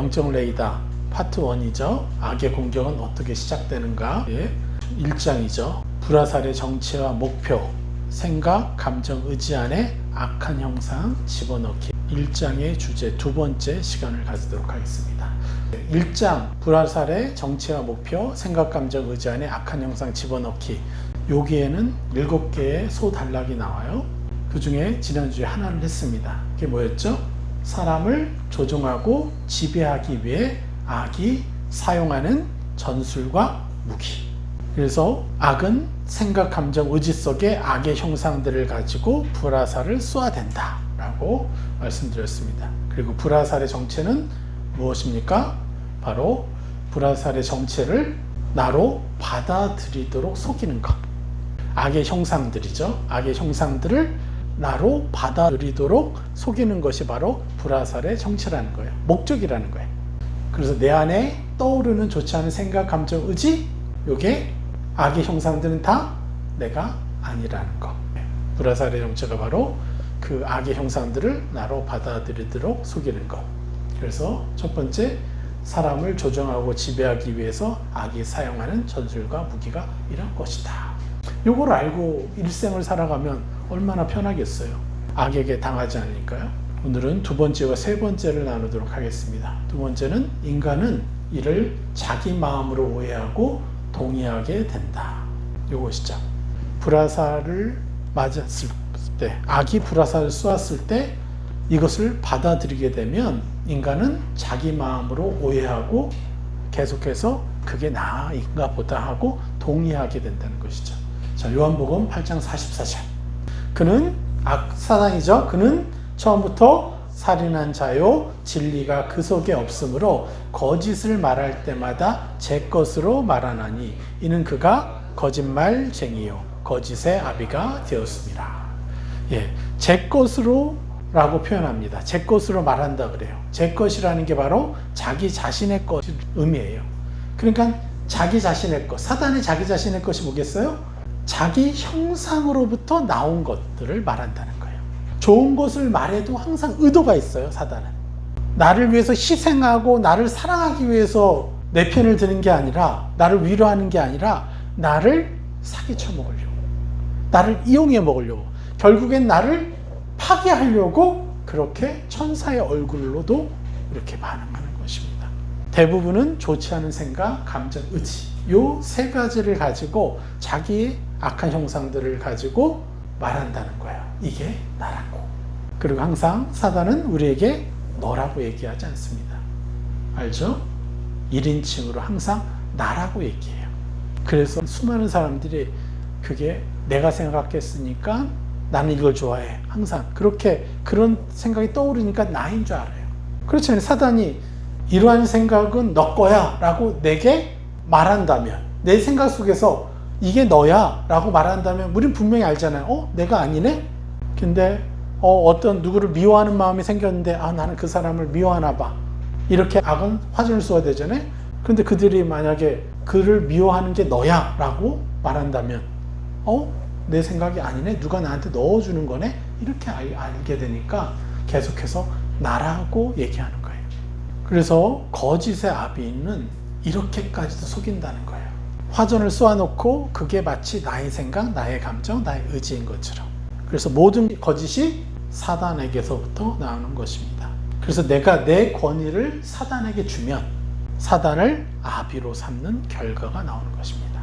영적 레이더 파트 1이죠. 악의 공격은 어떻게 시작되는가? 1장이죠. 불화살의 정체와 목표, 생각, 감정, 의지 안에 악한 형상 집어넣기. 1장의 주제 두 번째 시간을 가지도록 하겠습니다. 1장 불화살의 정체와 목표, 생각, 감정, 의지 안에 악한 형상 집어넣기. 여기에는 7개의 소단락이 나와요. 그 중에 지난주에 하나를 했습니다. 그게 뭐였죠? 사람을 조종하고 지배하기 위해 악이 사용하는 전술과 무기. 그래서 악은 생각, 감정, 의지 속에 악의 형상들을 가지고 불화살을 쏘아댄다 라고 말씀드렸습니다. 그리고 불화살의 정체는 무엇입니까? 바로 불화살의 정체를 나로 받아들이도록 속이는 것. 악의 형상들이죠. 악의 형상들을 나로 받아들이도록 속이는 것이 바로 불화살의 정체라는 거예요. 목적이라는 거예요. 그래서 내 안에 떠오르는 좋지 않은 생각, 감정, 의지, 요게 악의 형상들은 다 내가 아니라는 거. 불화살의 정체가 바로 그 악의 형상들을 나로 받아들이도록 속이는 것. 그래서 첫 번째, 사람을 조정하고 지배하기 위해서 악이 사용하는 전술과 무기가 이런 것이다. 요걸 알고 일생을 살아가면 얼마나 편하겠어요. 악에게 당하지 않으니까요. 오늘은 두 번째와 세 번째를 나누도록 하겠습니다. 두 번째는 인간은 이를 자기 마음으로 오해하고 동의하게 된다. 요것이죠. 불화살을 맞았을 때, 악이 불화살을 쏘았을 때 이것을 받아들이게 되면 인간은 자기 마음으로 오해하고 계속해서 그게 나인가 보다 하고 동의하게 된다는 것이죠. 자, 요한복음 8장 44절. 그는 사단이죠. 그는 처음부터 살인한 자요, 진리가 그 속에 없으므로 거짓을 말할 때마다 제 것으로 말하나니 이는 그가 거짓말쟁이요 거짓의 아비가 되었습니다. 제 것으로 라고 표현합니다. 제 것으로 말한다 그래요. 제 것이라는 게 바로 자기 자신의 것을 의미해요. 그러니까 자기 자신의 것, 사단의 자기 자신의 것이 뭐겠어요? 자기 형상으로부터 나온 것들을 말한다는 거예요. 좋은 것을 말해도 항상 의도가 있어요. 사단은 나를 위해서 희생하고 나를 사랑하기 위해서 내 편을 드는 게 아니라, 나를 위로하는 게 아니라 나를 사기쳐 먹으려고, 나를 이용해 먹으려고, 결국엔 나를 파괴하려고 그렇게 천사의 얼굴로도 이렇게 반응하는 것입니다. 대부분은 좋지 않은 생각, 감정, 의지, 요 세 가지를 가지고 자기의 악한 형상들을 가지고 말한다는 거예요. 이게 나라고. 그리고 항상 사단은 우리에게 너라고 얘기하지 않습니다. 알죠? 1인칭으로 항상 나라고 얘기해요. 그래서 수많은 사람들이 그게 내가 생각했으니까 나는 이걸 좋아해. 항상 그렇게 그런 생각이 떠오르니까 나인 줄 알아요. 그렇잖아요. 사단이 이러한 생각은 너 거야 라고 내게 말한다면, 내 생각 속에서 이게 너야 라고 말한다면 우린 분명히 알잖아요. 내가 아니네? 근데 어떤 누구를 미워하는 마음이 생겼는데 나는 그 사람을 미워하나 봐. 이렇게 악은 화전을 쏘아야 되잖아요. 근데 그들이 만약에 그를 미워하는 게 너야 라고 말한다면 내 생각이 아니네? 누가 나한테 넣어주는 거네? 이렇게 알게 되니까 계속해서 나라고 얘기하는 거예요. 그래서 거짓의 아비는 이렇게까지도 속인다는 거예요. 화전을 쏘아놓고 그게 마치 나의 생각, 나의 감정, 나의 의지인 것처럼. 그래서 모든 거짓이 사단에게서부터 나오는 것입니다. 그래서 내가 내 권위를 사단에게 주면 사단을 아비로 삼는 결과가 나오는 것입니다.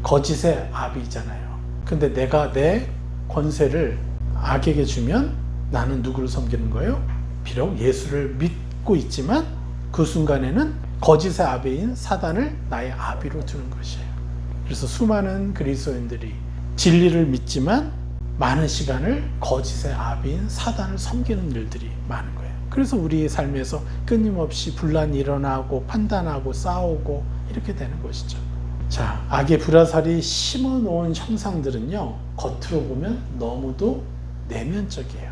거짓의 아비잖아요. 근데 내가 내 권세를 악에게 주면 나는 누구를 섬기는 거예요? 비록 예수를 믿고 있지만 그 순간에는 거짓의 아비인 사단을 나의 아비로 두는 것이에요. 그래서 수많은 그리스도인들이 진리를 믿지만 많은 시간을 거짓의 아비인 사단을 섬기는 일들이 많은 거예요. 그래서 우리의 삶에서 끊임없이 분란이 일어나고 판단하고 싸우고 이렇게 되는 것이죠. 자, 악의 불화살이 심어놓은 형상들은요, 겉으로 보면 너무도 내면적이에요.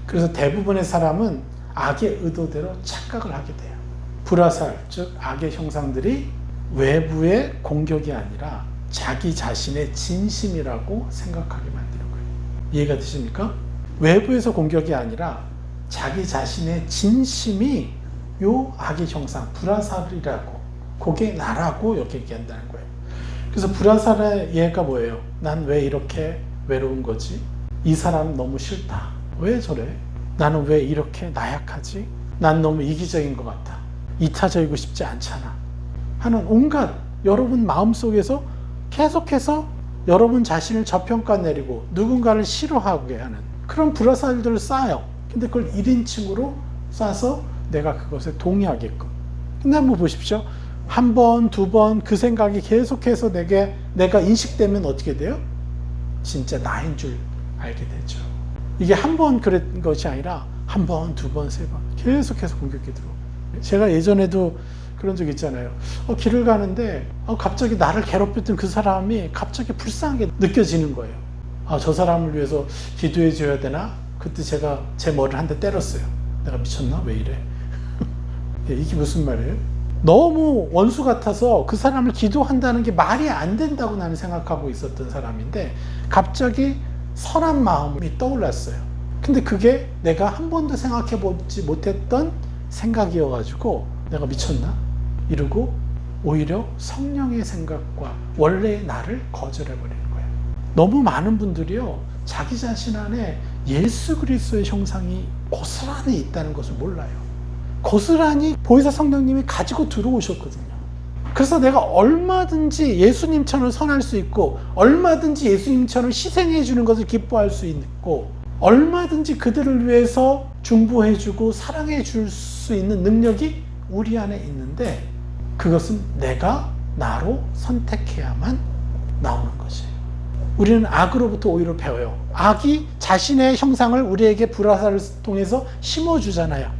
그래서 대부분의 사람은 악의 의도대로 착각을 하게 돼요. 불화살, 즉 악의 형상들이 외부의 공격이 아니라 자기 자신의 진심이라고 생각하게 만드는 거예요. 이해가 되십니까? 외부에서 공격이 아니라 자기 자신의 진심이 요 악의 형상, 불화살이라고, 그게 나라고 이렇게 얘기한다는 거예요. 그래서 불화살의 얘가 뭐예요? 난 왜 이렇게 외로운 거지? 이 사람 너무 싫다. 왜 저래? 나는 왜 이렇게 나약하지? 난 너무 이기적인 것 같아. 이타적이고 싶지 않잖아. 하는 온갖 여러분 마음속에서 계속해서 여러분 자신을 저평가 내리고 누군가를 싫어하게 하는 그런 불화살들을 쌓아요. 근데 그걸 1인칭으로 쏴서 내가 그것에 동의하게끔. 근데 한번 보십시오. 한 번, 두 번 그 생각이 계속해서 내가 인식되면 어떻게 돼요? 진짜 나인 줄 알게 되죠. 이게 한 번 그런 것이 아니라 한 번, 두 번, 세 번 계속해서 공격이 들어오고. 제가 예전에도 그런 적 있잖아요. 길을 가는데 갑자기 나를 괴롭혔던 그 사람이 갑자기 불쌍하게 느껴지는 거예요. 저 사람을 위해서 기도해 줘야 되나? 그때 제가 제 머리를 한 대 때렸어요. 내가 미쳤나? 왜 이래? 이게 무슨 말이에요? 너무 원수 같아서 그 사람을 기도한다는 게 말이 안 된다고 나는 생각하고 있었던 사람인데 갑자기 선한 마음이 떠올랐어요. 근데 그게 내가 한 번도 생각해 보지 못했던 생각이어가지고 내가 미쳤나? 이러고 오히려 성령의 생각과 원래의 나를 거절해버리는 거예요. 너무 많은 분들이요, 자기 자신 안에 예수 그리스도의 형상이 고스란히 있다는 것을 몰라요. 고스란히 보혜사 성령님이 가지고 들어오셨거든요. 그래서 내가 얼마든지 예수님처럼 선할 수 있고 얼마든지 예수님처럼 희생해 주는 것을 기뻐할 수 있고 얼마든지 그들을 위해서 중보해 주고 사랑해 줄 수 있는 능력이 우리 안에 있는데 그것은 내가 나로 선택해야만 나오는 것이에요. 우리는 악으로부터 오히려 배워요. 악이 자신의 형상을 우리에게 불화살을 통해서 심어주잖아요.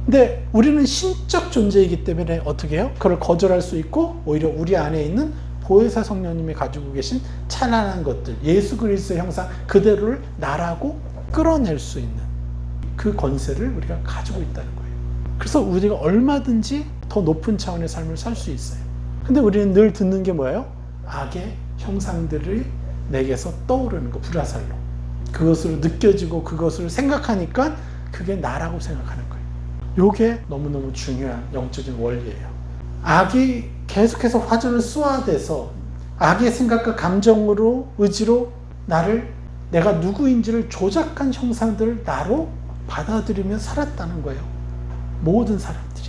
근데 우리는 신적 존재이기 때문에 어떻게 해요? 그걸 거절할 수 있고 오히려 우리 안에 있는 보혜사 성령님이 가지고 계신 찬란한 것들, 예수 그리스도의 형상 그대로를 나라고 끌어낼 수 있는 그 권세를 우리가 가지고 있다는 거예요. 그래서 우리가 얼마든지 더 높은 차원의 삶을 살 수 있어요. 근데 우리는 늘 듣는 게 뭐예요? 악의 형상들이 내게서 떠오르는 거, 불화살로. 그것으로 느껴지고 그것을 생각하니까 그게 나라고 생각하는 거예요. 요게 너무너무 중요한 영적인 원리예요. 악이 계속해서 화전을 쏘아대서 악의 생각과 감정으로, 의지로 내가 누구인지를 조작한 형상들을 나로 받아들이며 살았다는 거예요. 모든 사람들이.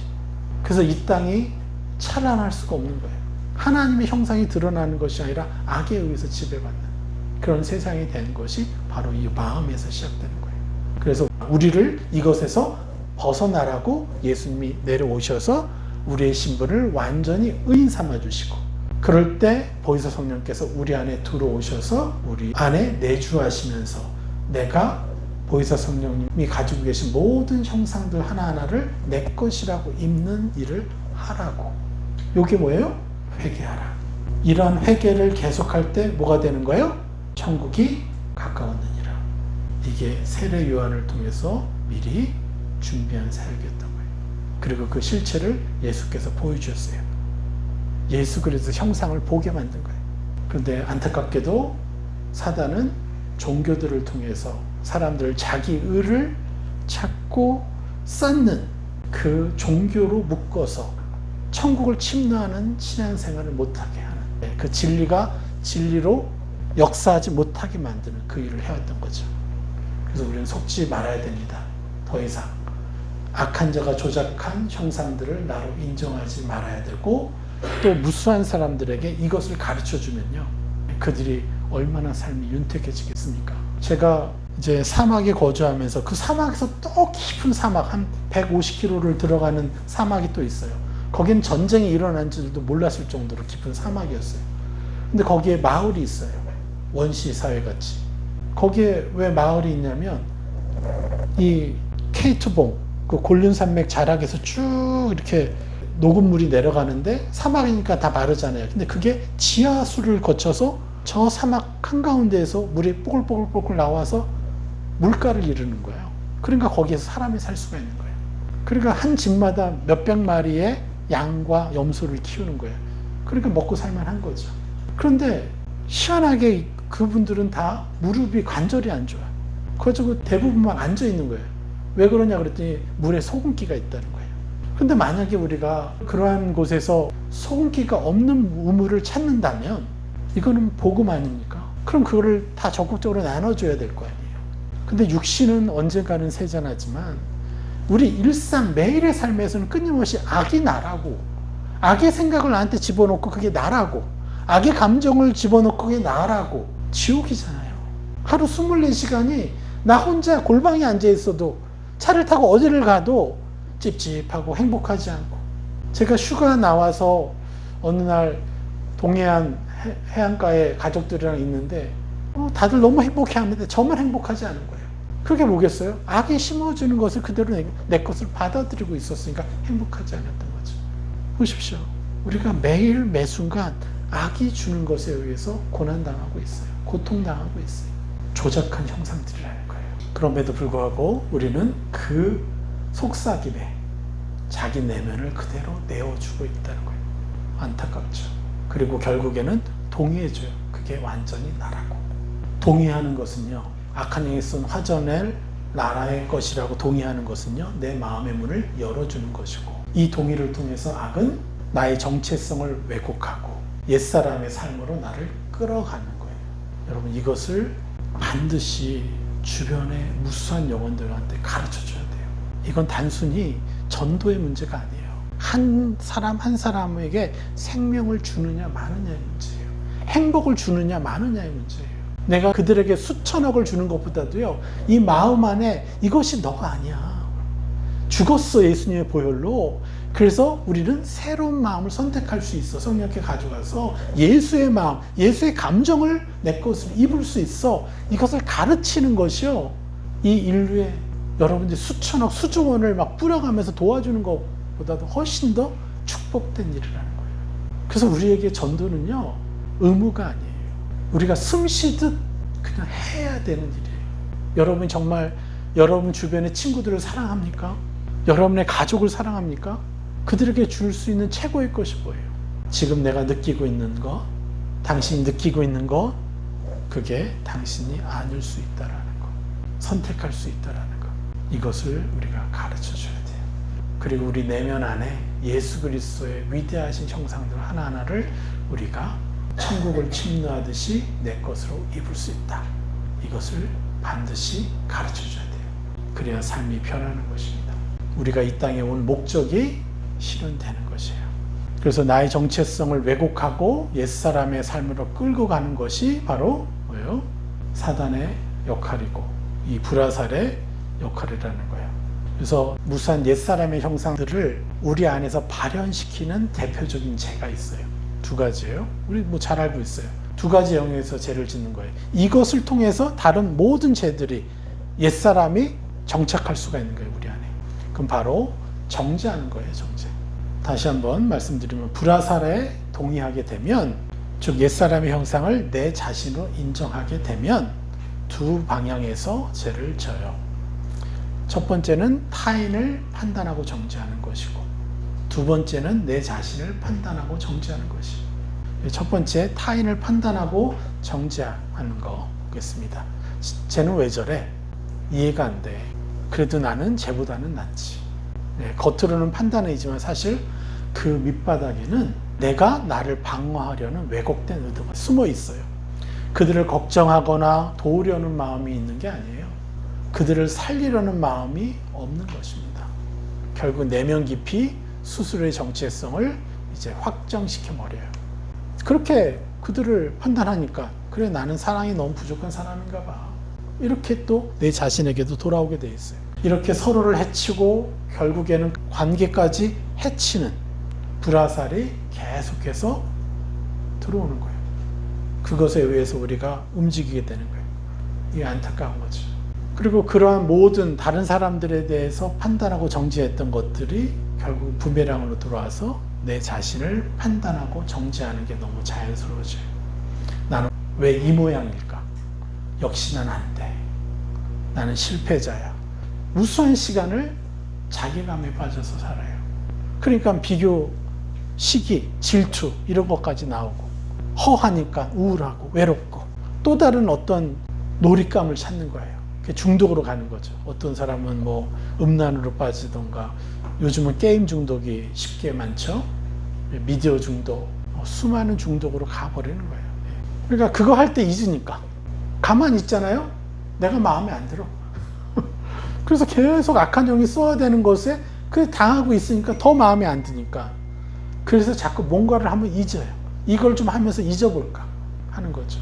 그래서 이 땅이 찬란할 수가 없는 거예요. 하나님의 형상이 드러나는 것이 아니라 악에 의해서 지배받는 그런 세상이 된 것이 바로 이 마음에서 시작되는 거예요. 그래서 우리를 이것에서 벗어나라고 예수님이 내려오셔서 우리의 신분을 완전히 의인 삼아 주시고 그럴 때 보혜사 성령께서 우리 안에 들어오셔서 우리 안에 내주하시면서 내가 보혜사 성령님이 가지고 계신 모든 형상들 하나하나를 내 것이라고 입는 일을 하라고. 이게 뭐예요? 회개하라. 이런 회개를 계속할 때 뭐가 되는 거예요? 천국이 가까웠느니라. 이게 세례 요한을 통해서 미리 준비한 사역이었던 거예요. 그리고 그 실체를 예수께서 보여주셨어요. 예수 그리스도 형상을 보게 만든 거예요. 그런데 안타깝게도 사단은 종교들을 통해서 사람들을 자기 의를 찾고 쌓는 그 종교로 묶어서 천국을 침노하는 신앙생활을 못하게 하는 그 진리가 진리로 역사하지 못하게 만드는 그 일을 해왔던 거죠. 그래서 우리는 속지 말아야 됩니다. 더 이상 악한 자가 조작한 형상들을 나로 인정하지 말아야 되고 또 무수한 사람들에게 이것을 가르쳐 주면요 그들이 얼마나 삶이 윤택해지겠습니까? 제가 이제 사막에 거주하면서 그 사막에서 또 깊은 사막 한 150km를 들어가는 사막이 또 있어요. 거긴 전쟁이 일어난 줄도 몰랐을 정도로 깊은 사막이었어요. 근데 거기에 마을이 있어요. 원시 사회같이. 거기에 왜 마을이 있냐면 이 케이트봉 그 골륜산맥 자락에서 쭉 이렇게 녹음물이 내려가는데 사막이니까 다 마르잖아요. 근데 그게 지하수를 거쳐서 저 사막 한가운데에서 물이 뽀글뽀글 나와서 물가를 이루는 거예요. 그러니까 거기에서 사람이 살 수가 있는 거예요. 그러니까 한 집마다 몇백 마리의 양과 염소를 키우는 거예요. 그러니까 먹고 살만한 거죠. 그런데 희한하게 그분들은 다 무릎이 관절이 안 좋아요. 그래서 대부분 막 앉아 있는 거예요. 왜 그러냐 그랬더니 물에 소금기가 있다는 거예요. 근데 만약에 우리가 그러한 곳에서 소금기가 없는 우물을 찾는다면 이거는 복음 아닙니까? 그럼 그거를 다 적극적으로 나눠줘야 될 거 아니에요. 근데 육신은 언젠가는 세잔하지만 우리 일상 매일의 삶에서는 끊임없이 악이 나라고, 악의 생각을 나한테 집어넣고 그게 나라고, 악의 감정을 집어넣고 그게 나라고, 지옥이잖아요. 하루 24시간이 나 혼자 골방에 앉아 있어도, 차를 타고 어디를 가도 찝찝하고 행복하지 않고. 제가 휴가 나와서 어느 날 동해안 해안가에 가족들이랑 있는데 다들 너무 행복해 하는데 저만 행복하지 않은 거예요. 그게 뭐겠어요? 악이 심어주는 것을 그대로 내 것을 받아들이고 있었으니까 행복하지 않았던 거죠. 보십시오. 우리가 매일 매순간 악이 주는 것에 의해서 고난당하고 있어요. 고통당하고 있어요. 조작한 형상들이라는 거예요. 그럼에도 불구하고 우리는 그 속삭임에 자기 내면을 그대로 내어주고 있다는 거예요. 안타깝죠. 그리고 결국에는 동의해줘요. 그게 완전히 나라고. 동의하는 것은요, 악한 영이 쏜 화전을 나라의 것이라고 동의하는 것은요, 내 마음의 문을 열어주는 것이고, 이 동의를 통해서 악은 나의 정체성을 왜곡하고 옛사람의 삶으로 나를 끌어가는 거예요. 여러분, 이것을 반드시 주변의 무수한 영혼들한테 가르쳐줘야 돼요. 이건 단순히 전도의 문제가 아니에요. 한 사람 한 사람에게 생명을 주느냐 마느냐의 문제예요. 행복을 주느냐 마느냐의 문제예요. 내가 그들에게 수천억을 주는 것보다도요, 이 마음 안에 이것이 너가 아니야. 죽었어, 예수님의 보혈로. 그래서 우리는 새로운 마음을 선택할 수 있어. 성령께 가져가서 예수의 마음, 예수의 감정을 내 것으로 입을 수 있어. 이것을 가르치는 것이요, 이 인류의 여러분들이 수천억, 수조 원을 막 뿌려가면서 도와주는 것보다도 훨씬 더 축복된 일이라는 거예요. 그래서 우리에게 전도는요, 의무가 아니에요. 우리가 숨 쉬듯 그냥 해야 되는 일이에요. 여러분 정말 여러분 주변의 친구들을 사랑합니까? 여러분의 가족을 사랑합니까? 그들에게 줄 수 있는 최고의 것이 뭐예요? 지금 내가 느끼고 있는 것, 당신이 느끼고 있는 것, 그게 당신이 아닐 수 있다라는 것, 선택할 수 있다라는 것, 이것을 우리가 가르쳐 줘야 돼요. 그리고 우리 내면 안에 예수 그리스도의 위대하신 형상들 하나하나를 우리가 천국을 침노하듯이 내 것으로 입을 수 있다. 이것을 반드시 가르쳐 줘야 돼요. 그래야 삶이 변하는 것입니다. 우리가 이 땅에 온 목적이 실현되는 것이에요. 그래서 나의 정체성을 왜곡하고 옛사람의 삶으로 끌고 가는 것이 바로 뭐예요? 사단의 역할이고 이 불화살의 역할이라는 거예요. 그래서 무수한 옛사람의 형상들을 우리 안에서 발현시키는 대표적인 죄가 있어요. 두 가지예요. 우리 뭐 잘 알고 있어요. 두 가지 영역에서 죄를 짓는 거예요. 이것을 통해서 다른 모든 죄들이 옛사람이 정착할 수가 있는 거예요, 우리 안에. 그럼 바로 정죄하는 거예요, 정죄. 다시 한번 말씀드리면 불화살에 동의하게 되면, 즉 옛사람의 형상을 내 자신으로 인정하게 되면 두 방향에서 죄를 져요. 첫 번째는 타인을 판단하고 정죄하는 것이고, 두 번째는 내 자신을 판단하고 정죄하는 것이에요. 첫 번째, 타인을 판단하고 정죄하는 거 보겠습니다. 쟤는 왜 저래? 이해가 안 돼. 그래도 나는 쟤보다는 낫지. 네, 겉으로는 판단이지만 사실 그 밑바닥에는 내가 나를 방어하려는 왜곡된 의도가 숨어 있어요. 그들을 걱정하거나 도우려는 마음이 있는 게 아니에요. 그들을 살리려는 마음이 없는 것입니다. 결국 내면 깊이 스스로의 정체성을 이제 확정시켜 버려요. 그렇게 그들을 판단하니까, 그래 나는 사랑이 너무 부족한 사람인가 봐. 이렇게 또 내 자신에게도 돌아오게 돼 있어요. 이렇게 서로를 해치고 결국에는 관계까지 해치는 불화살이 계속해서 들어오는 거예요. 그것에 의해서 우리가 움직이게 되는 거예요. 이게 안타까운 거죠. 그리고 그러한 모든 다른 사람들에 대해서 판단하고 정죄했던 것들이 결국 부메랑으로 들어와서 내 자신을 판단하고 정죄하는 게 너무 자연스러워져요. 나는 왜 이 모양일까? 역시 난 안 돼. 나는 실패자야. 무수한 시간을 자괴감에 빠져서 살아요. 그러니까 비교, 시기, 질투 이런 것까지 나오고, 허하니까 우울하고 외롭고 또 다른 어떤 놀잇감을 찾는 거예요. 중독으로 가는 거죠. 어떤 사람은 뭐 음란으로 빠지던가, 요즘은 게임 중독이 쉽게 많죠. 미디어 중독, 수많은 중독으로 가버리는 거예요. 그러니까 그거 할 때 잊으니까 가만히 있잖아요. 내가 마음에 안 들어. 그래서 계속 악한 영이 쏘아대는 것에 그 당하고 있으니까 더 마음에 안 드니까, 그래서 자꾸 뭔가를 하면 잊어요. 이걸 좀 하면서 잊어볼까 하는 거죠.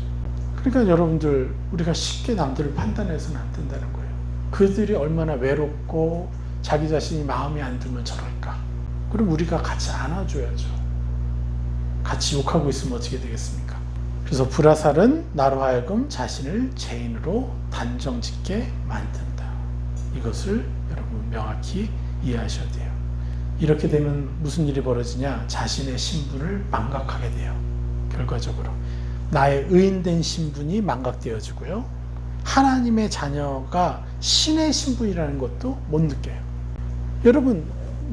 그러니까 여러분들, 우리가 쉽게 남들을 판단해서는 안 된다는 거예요. 그들이 얼마나 외롭고 자기 자신이 마음에 안 들면 저럴까. 그럼 우리가 같이 안아줘야죠. 같이 욕하고 있으면 어떻게 되겠습니까? 그래서 불화살은 나로 하여금 자신을 죄인으로 단정짓게 만든다. 이것을 여러분 명확히 이해하셔야 돼요. 이렇게 되면 무슨 일이 벌어지냐? 자신의 신분을 망각하게 돼요. 결과적으로 나의 의인된 신분이 망각되어지고요, 하나님의 자녀가 신의 신분이라는 것도 못 느껴요. 여러분,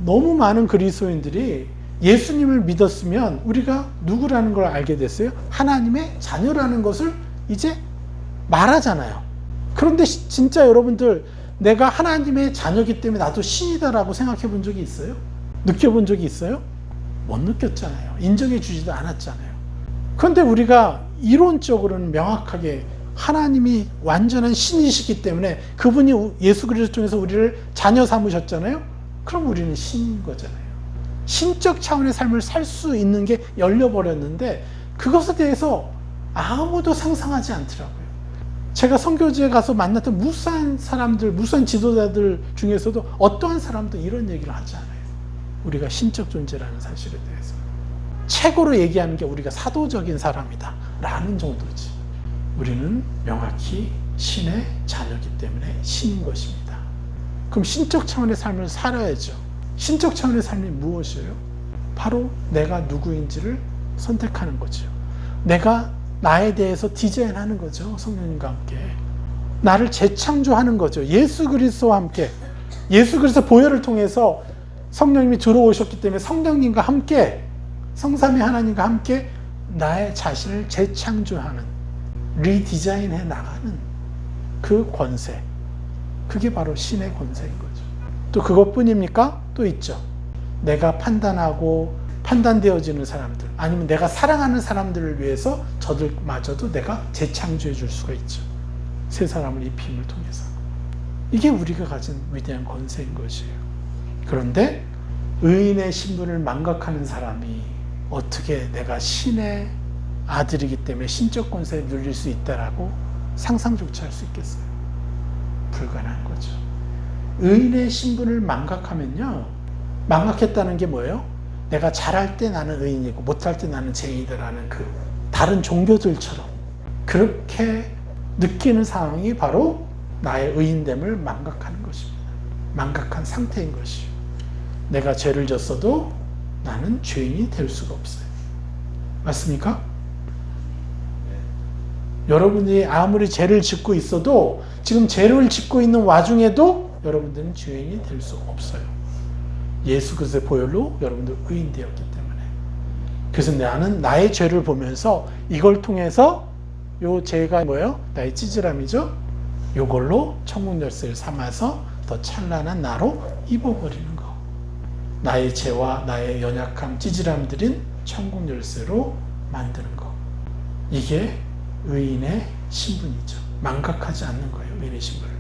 너무 많은 그리스도인들이 예수님을 믿었으면 우리가 누구라는 걸 알게 됐어요. 하나님의 자녀라는 것을 이제 말하잖아요. 그런데 진짜 여러분들, 내가 하나님의 자녀이기 때문에 나도 신이다라고 생각해 본 적이 있어요? 느껴본 적이 있어요? 못 느꼈잖아요. 인정해 주지도 않았잖아요. 그런데 우리가 이론적으로는 명확하게 하나님이 완전한 신이시기 때문에 그분이 예수 그리스도 통해서 우리를 자녀 삼으셨잖아요. 그럼 우리는 신인 거잖아요. 신적 차원의 삶을 살 수 있는 게 열려버렸는데 그것에 대해서 아무도 상상하지 않더라고요. 제가 선교지에 가서 만났던 무수한 사람들, 무수한 지도자들 중에서도 어떠한 사람도 이런 얘기를 하지 않아요. 우리가 신적 존재라는 사실에 대해서. 최고로 얘기하는 게 우리가 사도적인 사람이다 라는 정도지. 우리는 명확히 신의 자녀이기 때문에 신인 것입니다. 그럼 신적 차원의 삶을 살아야죠. 신적 차원의 삶이 무엇이에요? 바로 내가 누구인지를 선택하는 거죠. 내가 나에 대해서 디자인하는 거죠. 성령님과 함께 나를 재창조하는 거죠. 예수 그리스도와 함께, 예수 그리스도 보혈을 통해서 성령님이 들어오셨기 때문에 성령님과 함께, 성삼위 하나님과 함께 나의 자신을 재창조하는, 리디자인해 나가는 그 권세, 그게 바로 신의 권세인 거죠. 또 그것뿐입니까? 또 있죠. 내가 판단하고 판단되어지는 사람들, 아니면 내가 사랑하는 사람들을 위해서 저들마저도 내가 재창조해 줄 수가 있죠. 새 사람을 입힘을 통해서. 이게 우리가 가진 위대한 권세인 것이에요. 그런데 의인의 신분을 망각하는 사람이 어떻게 내가 신의 아들이기 때문에 신적 권세를 누릴 수 있다라고 상상조차 할 수 있겠어요? 불가능한 거죠. 의인의 신분을 망각하면요, 망각했다는 게 뭐예요? 내가 잘할 때 나는 의인이고 못할 때 나는 죄인이다라는 그 다른 종교들처럼 그렇게 느끼는 상황이 바로 나의 의인됨을 망각하는 것입니다. 망각한 상태인 것이에요. 내가 죄를 졌어도 나는 죄인이 될 수가 없어요. 맞습니까? 여러분이 아무리 죄를 짓고 있어도, 지금 죄를 짓고 있는 와중에도 여러분들은 죄인이 될 수 없어요. 예수 그리스도의 보혈로 여러분들 의인되었기 때문에. 그래서 나는 나의 죄를 보면서 이걸 통해서, 요 죄가 뭐예요? 나의 찌질함이죠. 요걸로 천국 열쇠를 삼아서 더 찬란한 나로 입어버리는 거. 나의 죄와 나의 연약함, 찌질함들인 천국 열쇠로 만드는 거. 이게 의인의 신분이죠. 망각하지 않는 거예요, 의인의 신분을.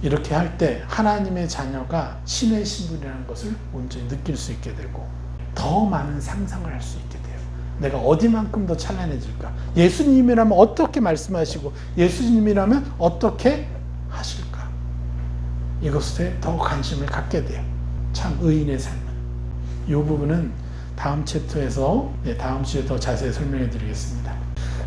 이렇게 할 때 하나님의 자녀가 신의 신분이라는 것을 온전히 느낄 수 있게 되고, 더 많은 상상을 할 수 있게 돼요. 내가 어디만큼 더 찬란해질까? 예수님이라면 어떻게 말씀하시고 예수님이라면 어떻게 하실까? 이것에 더 관심을 갖게 돼요. 참 의인의 삶은. 이 부분은 다음 챕터에서, 다음 주에 더 자세히 설명해 드리겠습니다.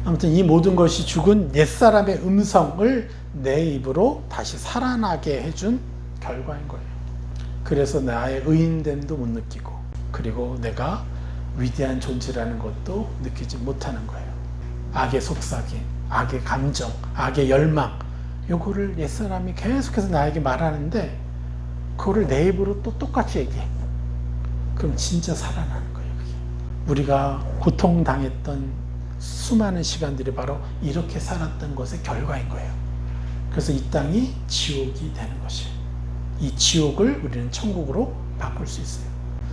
아무튼 이 모든 것이 죽은 옛사람의 음성을 내 입으로 다시 살아나게 해준 결과인 거예요. 그래서 나의 의인됨도 못 느끼고, 그리고 내가 위대한 존재라는 것도 느끼지 못하는 거예요. 악의 속삭임, 악의 감정, 악의 열망, 요거를 옛사람이 계속해서 나에게 말하는데 그거를 내 입으로 또 똑같이 얘기해. 그럼 진짜 살아나는 거예요. 그게. 우리가 고통당했던 수많은 시간들이 바로 이렇게 살았던 것의 결과인 거예요. 그래서 이 땅이 지옥이 되는 것이에요. 이 지옥을 우리는 천국으로 바꿀 수 있어요.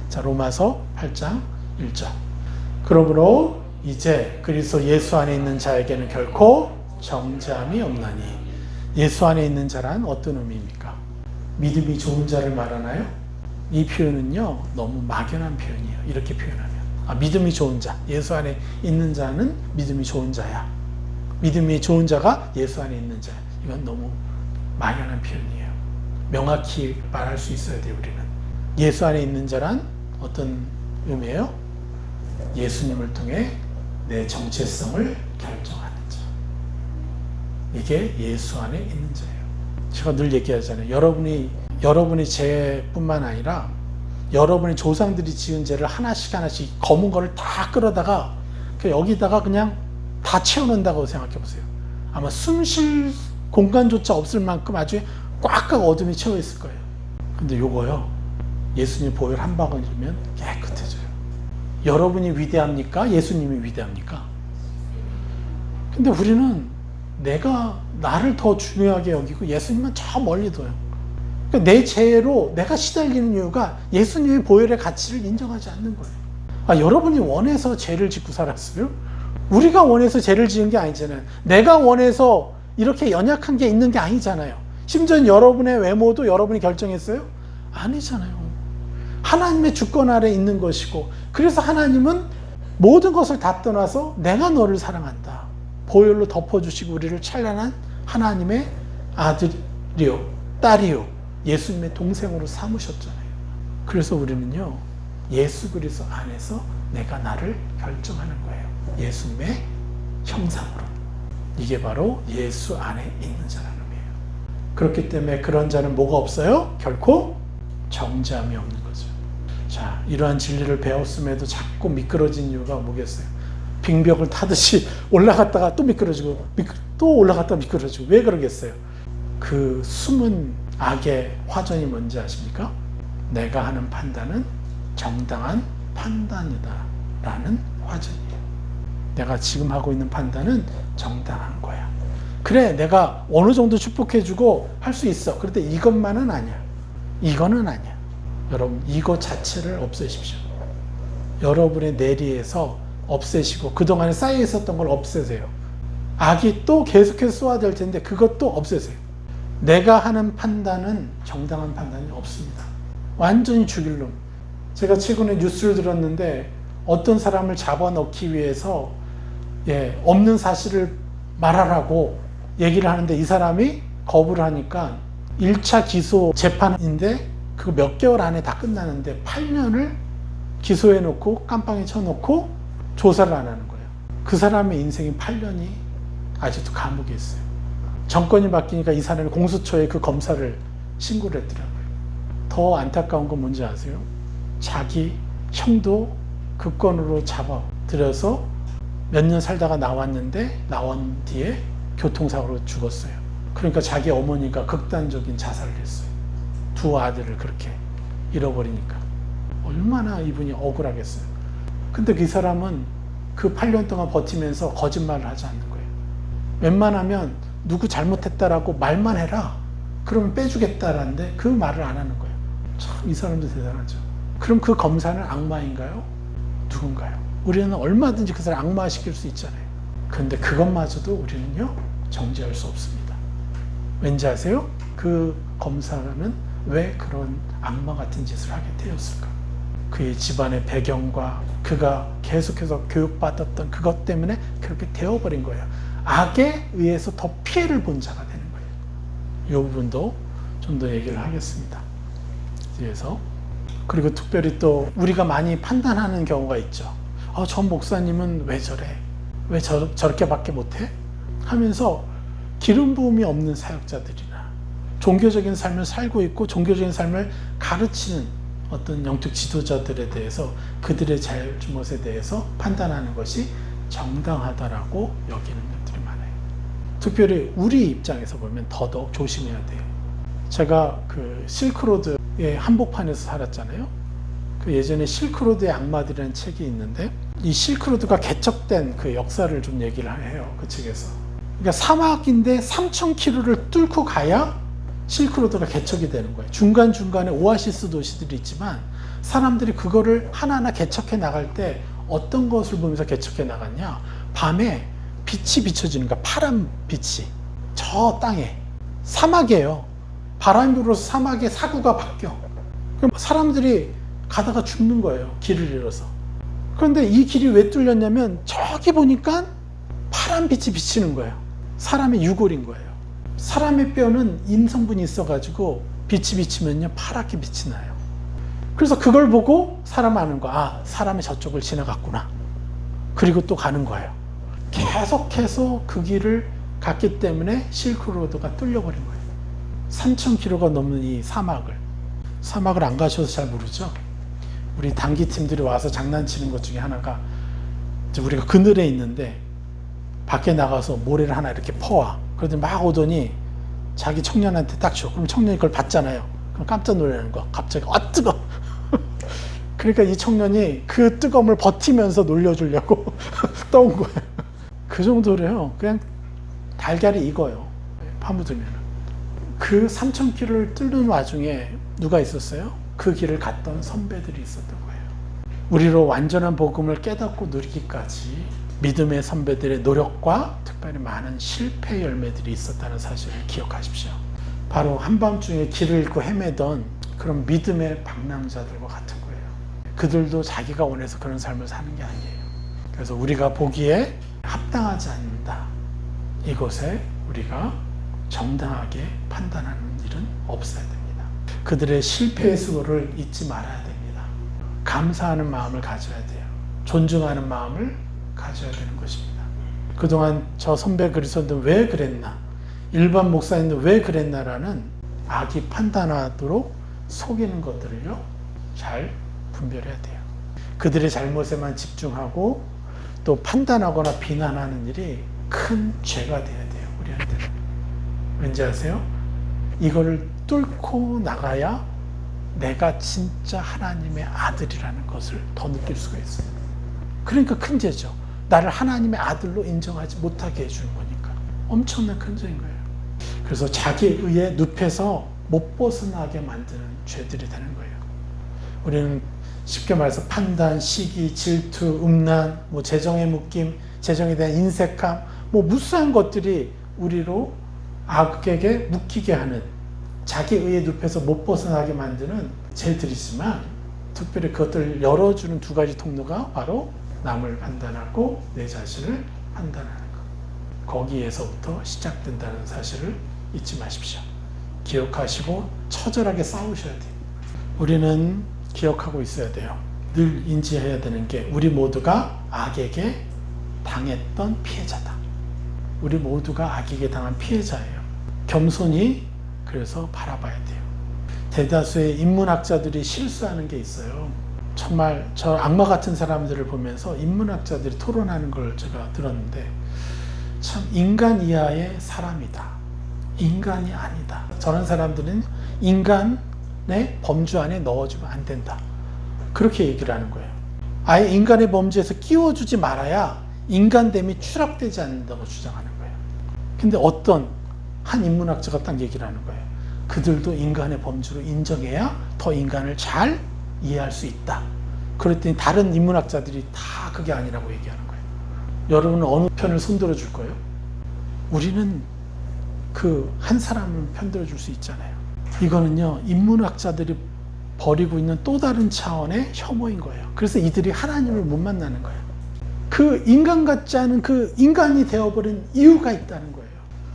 자, 로마서 8장 1절. 그러므로 이제 그리스도 예수 안에 있는 자에게는 결코 정죄함이 없나니. 예수 안에 있는 자란 어떤 의미입니까? 믿음이 좋은 자를 말하나요? 이 표현은요, 너무 막연한 표현이에요. 이렇게 표현하면. 믿음이 좋은 자, 예수 안에 있는 자는 믿음이 좋은 자야. 믿음이 좋은 자가 예수 안에 있는 자야. 이건 너무 막연한 표현이에요. 명확히 말할 수 있어야 돼요, 우리는. 예수 안에 있는 자란 어떤 의미예요? 예수님을 통해 내 정체성을 결정하는 자. 이게 예수 안에 있는 자예요. 제가 늘 얘기하잖아요. 여러분이 죄뿐만 아니라 여러분의 조상들이 지은 죄를 하나씩 검은 거를 다 끌어다가 여기다가 그냥 다 채워놓는다고 생각해 보세요. 아마 숨 쉴 공간조차 없을 만큼 아주 꽉꽉 어둠이 채워 있을 거예요. 근데 요거요, 예수님 보혈 한 방울이면 깨끗해져요. 여러분이 위대합니까? 예수님이 위대합니까? 근데 우리는 나를 더 중요하게 여기고 예수님은 저 멀리 둬요. 그러니까 내 죄로 내가 시달리는 이유가 예수님의 보혈의 가치를 인정하지 않는 거예요. 여러분이 원해서 죄를 짓고 살았어요? 우리가 원해서 죄를 지은 게 아니잖아요. 내가 원해서 이렇게 연약한 게 있는 게 아니잖아요. 심지어 여러분의 외모도 여러분이 결정했어요? 아니잖아요. 하나님의 주권 아래 있는 것이고, 그래서 하나님은 모든 것을 다 떠나서 내가 너를 사랑한다. 보혈로 덮어주시고 우리를 찬란한 하나님의 아들이요, 딸이요, 예수님의 동생으로 삼으셨잖아요. 그래서 우리는요, 예수 그리스도 안에서 내가 나를 결정하는 거예요. 예수님의 형상으로. 이게 바로 예수 안에 있는 자라는 의미예요. 그렇기 때문에 그런 자는 뭐가 없어요? 결코 정죄함이 없는 거죠. 자, 이러한 진리를 배웠음에도 자꾸 미끄러진 이유가 뭐겠어요? 빙벽을 타듯이 올라갔다가 또 미끄러지고 또 올라갔다가 미끄러지고. 왜 그러겠어요? 그 숨은 악의 화전이 뭔지 아십니까? 내가 하는 판단은 정당한 판단이다 라는 화전이에요. 내가 지금 하고 있는 판단은 정당한 거야. 그래, 내가 어느 정도 축복해주고 할 수 있어. 그런데 이것만은 아니야. 이거는 아니야. 여러분, 이거 자체를 없애십시오. 여러분의 내리에서 없애시고 그동안에 쌓여 있었던 걸 없애세요. 악이 또 계속해서 쏟아질 텐데 그것도 없애세요. 내가 하는 판단은 정당한 판단이 없습니다. 완전히 죽일 놈. 제가 최근에 뉴스를 들었는데 어떤 사람을 잡아넣기 위해서 없는 사실을 말하라고 얘기를 하는데 이 사람이 거부를 하니까 1차 기소 재판인데 그거 몇 개월 안에 다 끝나는데 8년을 기소해놓고 깜빵에 쳐놓고 조사를 안 하는 거예요. 그 사람의 인생이 8년이 아직도 감옥에 있어요. 정권이 바뀌니까 이 사람이 공수처에 그 검사를 신고를 했더라고요. 더 안타까운 건 뭔지 아세요? 자기 형도 그 건으로 잡아들여서 몇 년 살다가 나왔는데 나온 뒤에 교통사고로 죽었어요. 그러니까 자기 어머니가 극단적인 자살을 했어요. 두 아들을 그렇게 잃어버리니까. 얼마나 이분이 억울하겠어요. 근데 그 사람은 그 8년 동안 버티면서 거짓말을 하지 않는 거예요. 웬만하면 누구 잘못했다라고 말만 해라. 그러면 빼주겠다라는데 그 말을 안 하는 거예요. 참, 이 사람도 대단하죠. 그럼 그 검사는 악마인가요? 누군가요? 우리는 얼마든지 그 사람을 악마시킬 수 있잖아요. 그런데 그것마저도 우리는요, 정죄할 수 없습니다. 왠지 아세요? 그 검사는 왜 그런 악마 같은 짓을 하게 되었을까? 그의 집안의 배경과 그가 계속해서 교육받았던 그것 때문에 그렇게 되어버린 거예요. 악에 의해서 더 피해를 본 자가 되는 거예요. 이 부분도 좀 더 얘기를 하겠습니다. 뒤에서. 그리고 특별히 또 우리가 많이 판단하는 경우가 있죠. 저 목사님은 왜 저래? 왜 저렇게밖에 못해? 하면서 기름 부음이 없는 사역자들이나 종교적인 삶을 살고 있고 종교적인 삶을 가르치는 어떤 영적 지도자들에 대해서 그들의 잘잘못에 대해서 판단하는 것이 정당하다라고 여기는 것들이 많아요. 특별히 우리 입장에서 보면 더더욱 조심해야 돼요. 제가 그 실크로드의 한복판에서 살았잖아요. 그 예전에 실크로드의 악마들이라는 책이 있는데 이 실크로드가 개척된 그 역사를 좀 얘기를 해요. 그 책에서. 그러니까 사막인데 3,000km를 뚫고 가야 실크로드가 개척이 되는 거예요. 중간중간에 오아시스 도시들이 있지만 사람들이 그거를 하나하나 개척해 나갈 때 어떤 것을 보면서 개척해 나갔냐? 밤에 빛이 비춰지는 거야. 파란 빛이. 저 땅에. 사막이에요. 바람이 불어서 사막의 사구가 바뀌어. 그럼 사람들이 가다가 죽는 거예요. 길을 잃어서. 그런데 이 길이 왜 뚫렸냐면 저기 보니까 파란 빛이 비치는 거예요. 사람의 유골인 거예요. 사람의 뼈는 인성분이 있어가지고 빛이 비치면요 파랗게 빛이 나요. 그래서 그걸 보고 사람 아는 거야. 아, 사람이 저쪽을 지나갔구나. 그리고 또 가는 거예요. 계속해서 그 길을 갔기 때문에 실크로드가 뚫려버린 거예요. 3,000km가 넘는 이 사막을 안 가셔서 잘 모르죠. 우리 단기팀들이 와서 장난치는 것 중에 하나가 우리가 그늘에 있는데 밖에 나가서 모래를 하나 이렇게 퍼와. 그러더니 막 오더니 자기 청년한테 딱 줘. 그럼 청년이 그걸 받잖아요. 그럼 깜짝 놀라는 거야. 갑자기 뜨거. 그러니까 이 청년이 그 뜨거움을 버티면서 놀려주려고 떠온 거예요. 그 정도래요. 그냥 달걀이 익어요. 파묻으면. 그 3,000km를 뚫는 와중에 누가 있었어요? 그 길을 갔던 선배들이 있었던 거예요. 우리로 완전한 복음을 깨닫고 누리기까지 믿음의 선배들의 노력과 특별히 많은 실패 열매들이 있었다는 사실을 기억하십시오. 바로 한밤중에 길을 잃고 헤매던 그런 믿음의 방랑자들과 같은 거예요. 그들도 자기가 원해서 그런 삶을 사는 게 아니에요. 그래서 우리가 보기에 합당하지 않는다. 이곳에 우리가 정당하게 판단하는 일은 없어야 됩니다. 그들의 실패의 수고를 잊지 말아야 됩니다. 감사하는 마음을 가져야 돼요. 존중하는 마음을 가져야 되는 것입니다. 그동안 저 선배 그리스도인들 왜 그랬나? 일반 목사님들 왜 그랬나라는 악이 판단하도록 속이는 것들을요, 잘 분별해야 돼요. 그들의 잘못에만 집중하고 또 판단하거나 비난하는 일이 큰 죄가 돼야 돼요, 우리한테는. 왠지 아세요? 이거를 뚫고 나가야 내가 진짜 하나님의 아들이라는 것을 더 느낄 수가 있어요. 그러니까 큰 죄죠. 나를 하나님의 아들로 인정하지 못하게 해주는 거니까. 엄청난 큰 죄인 거예요. 그래서 자기 의에 눕혀서 못 벗어나게 만드는 죄들이 되는 거예요. 우리는 쉽게 말해서 판단, 시기, 질투, 음란, 재정의 묶임, 재정에 대한 인색함, 무수한 것들이 우리로 악에게 묶이게 하는, 자기 의에 눕혀서 못 벗어나게 만드는 죄들이지만, 특별히 그것들을 열어주는 두 가지 통로가 바로 남을 판단하고 내 자신을 판단하는 것. 거기에서부터 시작된다는 사실을 잊지 마십시오. 기억하시고 처절하게 싸우셔야 돼요. 우리는 기억하고 있어야 돼요. 늘 인지해야 되는 게 우리 모두가 악에게 당했던 피해자다. 우리 모두가 악에게 당한 피해자예요. 겸손히 그래서 바라봐야 돼요. 대다수의 인문학자들이 실수하는 게 있어요. 정말 저 악마 같은 사람들을 보면서 인문학자들이 토론하는 걸 제가 들었는데, 참 인간 이하의 사람이다. 인간이 아니다. 저런 사람들은 인간의 범주 안에 넣어주면 안 된다. 그렇게 얘기를 하는 거예요. 아예 인간의 범주에서 끼워주지 말아야 인간됨이 추락되지 않는다고 주장하는 거예요. 근데 어떤 한 인문학자가 딱 얘기를 하는 거예요. 그들도 인간의 범주로 인정해야 더 인간을 잘 이해할 수 있다. 그랬더니 다른 인문학자들이 다 그게 아니라고 얘기하는 거예요. 여러분은 어느 편을 손들어 줄 거예요? 우리는 그 한 사람을 편들어 줄 수 있잖아요. 이거는요, 인문학자들이 벌이고 있는 또 다른 차원의 혐오인 거예요. 그래서 이들이 하나님을 못 만나는 거예요. 그 인간 같지 않은 그 인간이 되어버린 이유가 있다는 거예요.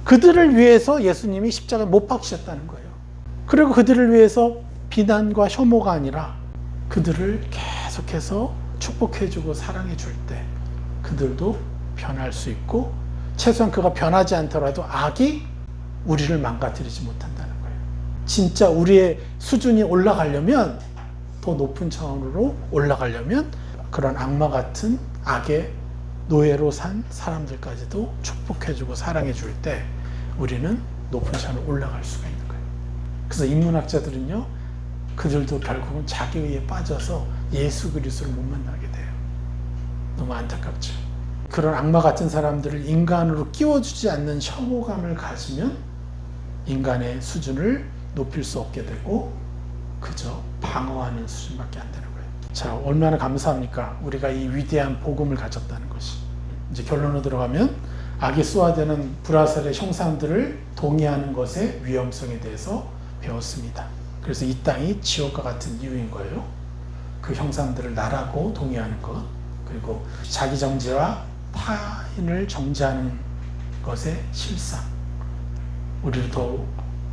그들을 위해서 예수님이 십자가에 못 박히셨다는 거예요. 그리고 그들을 위해서 비난과 혐오가 아니라 그들을 계속해서 축복해주고 사랑해줄 때 그들도 변할 수 있고, 최소한 그가 변하지 않더라도 악이 우리를 망가뜨리지 못한다는 거예요. 진짜 우리의 수준이 올라가려면, 더 높은 차원으로 올라가려면 그런 악마 같은 악의 노예로 산 사람들까지도 축복해주고 사랑해줄 때 우리는 높은 차원으로 올라갈 수가 있는 거예요. 그래서 인문학자들은요, 그들도 결국은 자기 의에 빠져서 예수 그리스도를 못 만나게 돼요. 너무 안타깝죠. 그런 악마 같은 사람들을 인간으로 끼워주지 않는 혐오감을 가지면 인간의 수준을 높일 수 없게 되고 그저 방어하는 수준밖에 안 되는 거예요. 자, 얼마나 감사합니까? 우리가 이 위대한 복음을 가졌다는 것이. 이제 결론으로 들어가면 악이 쏘아대는 불화살의 형상들을 동의하는 것의 위험성에 대해서 배웠습니다. 그래서 이 땅이 지옥과 같은 이유인 거예요. 그 형상들을 나라고 동의하는 것, 그리고 자기 정죄와 타인을 정죄하는 것의 실상, 우리를 더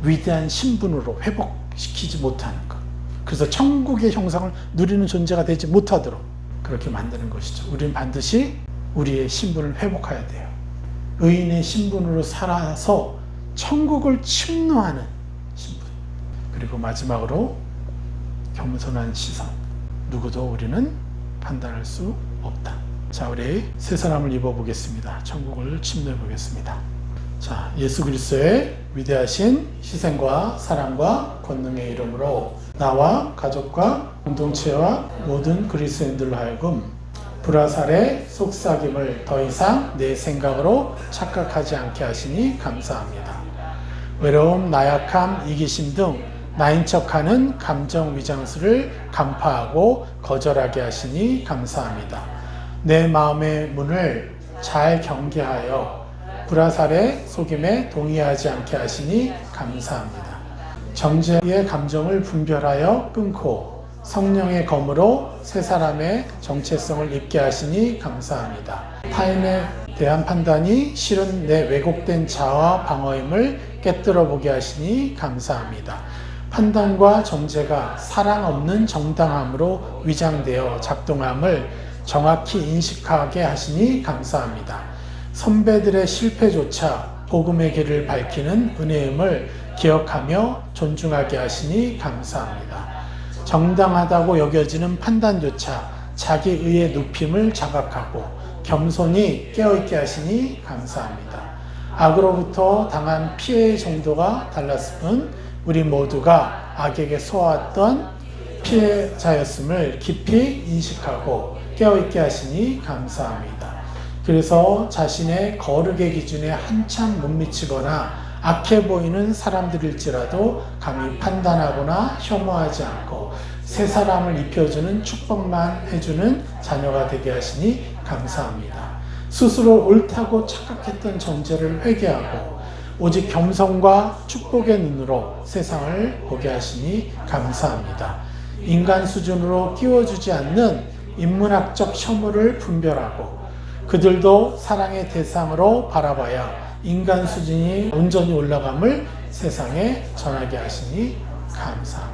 위대한 신분으로 회복시키지 못하는 것, 그래서 천국의 형상을 누리는 존재가 되지 못하도록 그렇게 만드는 것이죠. 우리는 반드시 우리의 신분을 회복해야 돼요. 의인의 신분으로 살아서 천국을 침노하는 신분. 그리고 마지막으로 겸손한 시선. 누구도 우리는 판단할 수 없다. 자, 우리 세 사람을 입어보겠습니다. 천국을 침노해 보겠습니다. 자, 예수 그리스도의 위대하신 희생과 사랑과 권능의 이름으로 나와 가족과 공동체와 모든 그리스도인들로 하여금 불화살의 속삭임을 더 이상 내 생각으로 착각하지 않게 하시니 감사합니다. 외로움, 나약함, 이기심 등 나인 척하는 감정 위장수를 간파하고 거절하게 하시니 감사합니다. 내 마음의 문을 잘 경계하여 불화살의 속임에 동의하지 않게 하시니 감사합니다. 정죄의 감정을 분별하여 끊고 성령의 검으로 새 사람의 정체성을 입게 하시니 감사합니다. 타인에 대한 판단이 실은 내 왜곡된 자아 방어임을 깨뜨려 보게 하시니 감사합니다. 판단과 정죄가 사랑 없는 정당함으로 위장되어 작동함을 정확히 인식하게 하시니 감사합니다. 선배들의 실패조차 복음의 길을 밝히는 은혜임을 기억하며 존중하게 하시니 감사합니다. 정당하다고 여겨지는 판단조차 자기 의의 눕힘을 자각하고 겸손히 깨어있게 하시니 감사합니다. 악으로부터 당한 피해의 정도가 달랐을 뿐 우리 모두가 악에게 쏘았던 피해자였음을 깊이 인식하고 깨어있게 하시니 감사합니다. 그래서 자신의 거룩의 기준에 한참 못 미치거나 악해 보이는 사람들일지라도 감히 판단하거나 혐오하지 않고 새 사람을 입혀주는 축복만 해주는 자녀가 되게 하시니 감사합니다. 스스로 옳다고 착각했던 정죄를 회개하고 오직 겸손과 축복의 눈으로 세상을 보게 하시니 감사합니다. 인간 수준으로 끼워주지 않는 인문학적 혐오를 분별하고 그들도 사랑의 대상으로 바라봐야 인간 수준이 온전히 올라감을 세상에 전하게 하시니 감사합니다.